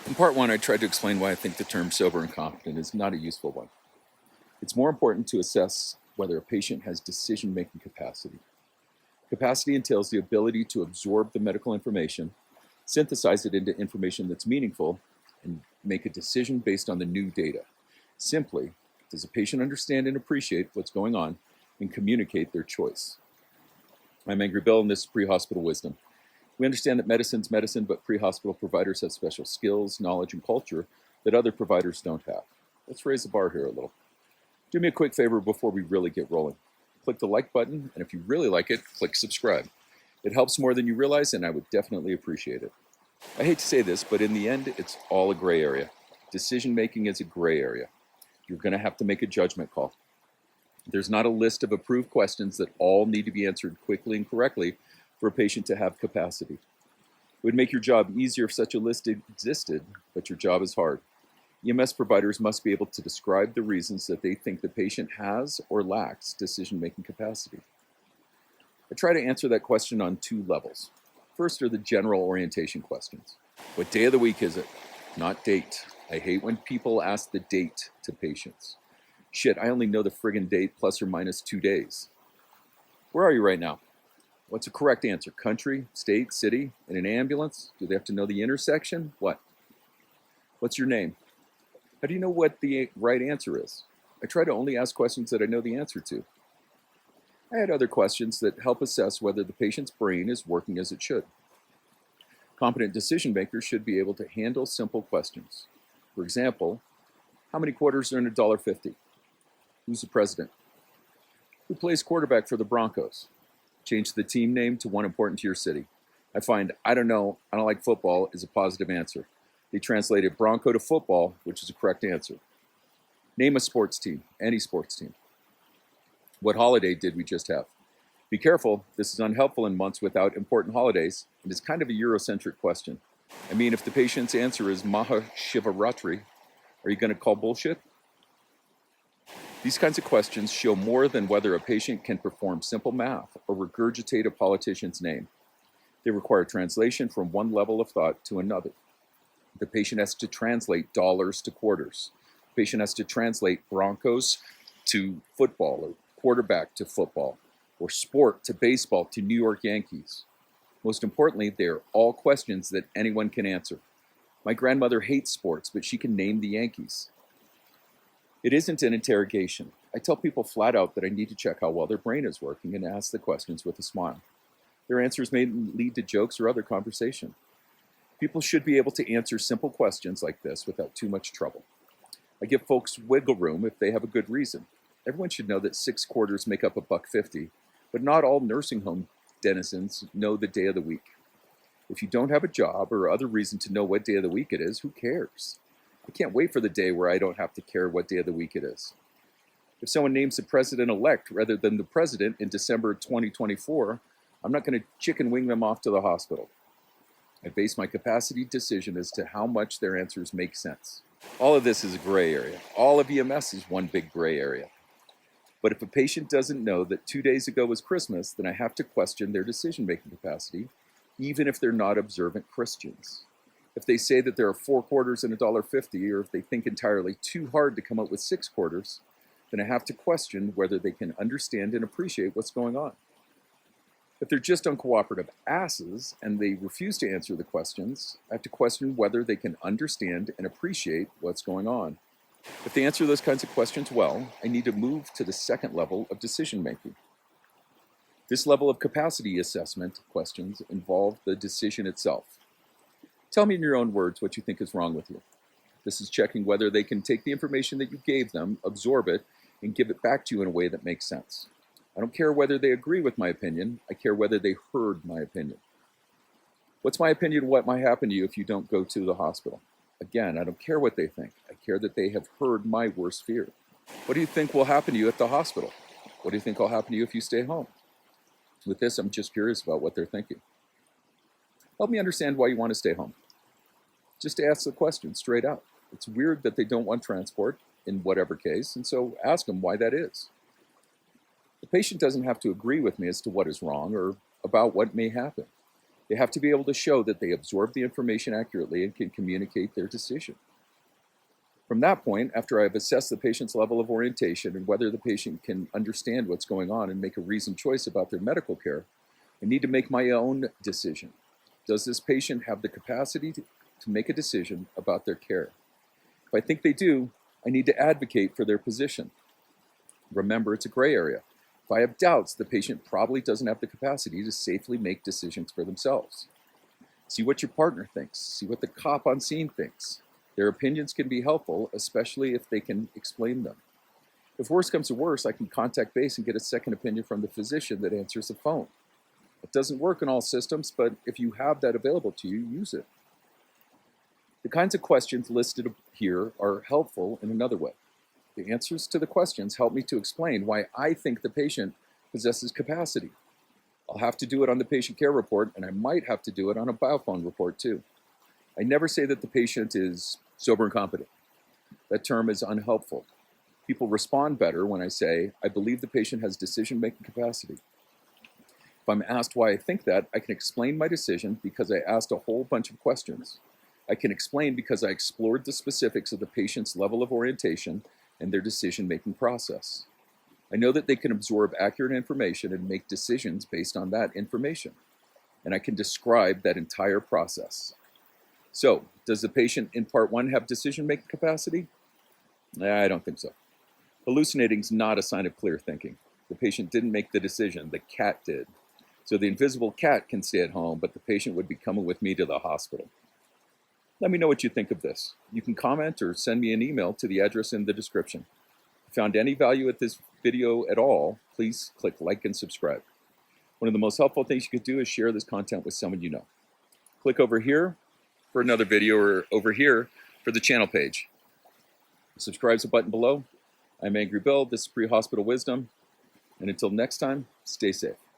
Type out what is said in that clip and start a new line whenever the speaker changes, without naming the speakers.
In part one, I tried to explain why I think the term sober and competent is not a useful one. It's more important to assess whether a patient has decision-making capacity. Capacity entails the ability to absorb the medical information, synthesize it into information that's meaningful, and make a decision based on the new data. Simply, does a patient understand and appreciate what's going on and communicate their choice? I'm Angry Bill, and this is Pre-Hospital Wisdom. We understand that medicine's medicine, but pre-hospital providers have special skills, knowledge, and culture that other providers don't have. Let's raise the bar here a little. Do me a quick favor before we really get rolling. Click the like button, and if you really like it, click subscribe. It helps more than you realize, and I would definitely appreciate it. I hate to say this, but in the end, it's all a gray area. Decision-making is a gray area. You're going to have to make a judgment call. There's not a list of approved questions that all need to be answered quickly and correctly for a patient to have capacity. It would make your job easier if such a list existed, but your job is hard. EMS providers must be able to describe the reasons that they think the patient has or lacks decision-making capacity. I try to answer that question on two levels. First are the general orientation questions. What day of the week is it? Not date. I hate when people ask the date to patients. Shit, I only know the friggin' date plus or minus 2 days. Where are you right now? What's a correct answer? Country, state, city, in an ambulance? Do they have to know the intersection? What? What's your name? How do you know what the right answer is? I try to only ask questions that I know the answer to. I had other questions that help assess whether the patient's brain is working as it should. Competent decision makers should be able to handle simple questions. For example, how many quarters are in $1.50? Who's the president? Who plays quarterback for the Broncos? Change the team name to one important to your city. I find, I don't know, I don't like football is a positive answer. They translated Bronco to football, which is a correct answer. Name a sports team, any sports team. What holiday did we just have? Be careful, this is unhelpful in months without important holidays, and it's kind of a Eurocentric question. I mean, if the patient's answer is Maha Shivaratri, are you going to call bullshit? These kinds of questions show more than whether a patient can perform simple math or regurgitate a politician's name. They require translation from one level of thought to another. The patient has to translate dollars to quarters. The patient has to translate Broncos to football, or quarterback to football, or sport to baseball to New York Yankees. Most importantly, they are all questions that anyone can answer. My grandmother hates sports, but she can name the Yankees. It isn't an interrogation. I tell people flat out that I need to check how well their brain is working and ask the questions with a smile. Their answers may lead to jokes or other conversation. People should be able to answer simple questions like this without too much trouble. I give folks wiggle room if they have a good reason. Everyone should know that 6 quarters make up $1.50, but not all nursing home denizens know the day of the week. If you don't have a job or other reason to know what day of the week it is, who cares? I can't wait for the day where I don't have to care what day of the week it is. If someone names the president-elect rather than the president in December 2024, I'm not going to chicken wing them off to the hospital. I base my capacity decision as to how much their answers make sense. All of this is a gray area. All of EMS is one big gray area. But if a patient doesn't know that 2 days ago was Christmas, then I have to question their decision-making capacity, even if they're not observant Christians. If they say that there are 4 quarters and $1.50, or if they think entirely too hard to come up with 6 quarters, then I have to question whether they can understand and appreciate what's going on. If they're just uncooperative asses and they refuse to answer the questions, I have to question whether they can understand and appreciate what's going on. If they answer those kinds of questions well, I need to move to the second level of decision making. This level of capacity assessment questions involve the decision itself. Tell me in your own words what you think is wrong with you. This is checking whether they can take the information that you gave them, absorb it, and give it back to you in a way that makes sense. I don't care whether they agree with my opinion. I care whether they heard my opinion. What's my opinion of what might happen to you if you don't go to the hospital? Again, I don't care what they think. I care that they have heard my worst fear. What do you think will happen to you at the hospital? What do you think will happen to you if you stay home? With this, I'm just curious about what they're thinking. Help me understand why you want to stay home. Just ask the question straight out. It's weird that they don't want transport in whatever case, and so ask them why that is. The patient doesn't have to agree with me as to what is wrong or about what may happen. They have to be able to show that they absorb the information accurately and can communicate their decision. From that point, after I've assessed the patient's level of orientation and whether the patient can understand what's going on and make a reasoned choice about their medical care, I need to make my own decision. Does this patient have the capacity to make a decision about their care? If I think they do, I need to advocate for their position. Remember, it's a gray area. If I have doubts, the patient probably doesn't have the capacity to safely make decisions for themselves. See what your partner thinks. See what the cop on scene thinks. Their opinions can be helpful, especially if they can explain them. If worse comes to worse, I can contact base and get a second opinion from the physician that answers the phone. It doesn't work in all systems, but if you have that available to you, use it. The kinds of questions listed here are helpful in another way. The answers to the questions help me to explain why I think the patient possesses capacity. I'll have to do it on the patient care report, and I might have to do it on a biophone report too. I never say that the patient is sober and competent. That term is unhelpful. People respond better when I say, I believe the patient has decision-making capacity. If I'm asked why I think that, I can explain my decision because I asked a whole bunch of questions. I can explain because I explored the specifics of the patient's level of orientation and their decision-making process. I know that they can absorb accurate information and make decisions based on that information, and I can describe that entire process. So, does the patient in part 1 have decision-making capacity? I don't think so. Hallucinating is not a sign of clear thinking. The patient didn't make the decision, the cat did. So the invisible cat can stay at home, but the patient would be coming with me to the hospital. Let me know what you think of this. You can comment or send me an email to the address in the description. If you found any value at this video at all, please click like and subscribe. One of the most helpful things you could do is share this content with someone you know. Click over here for another video or over here for the channel page. Subscribe's a button below. I'm Angry Bill. This is Pre-Hospital Wisdom. And until next time, stay safe.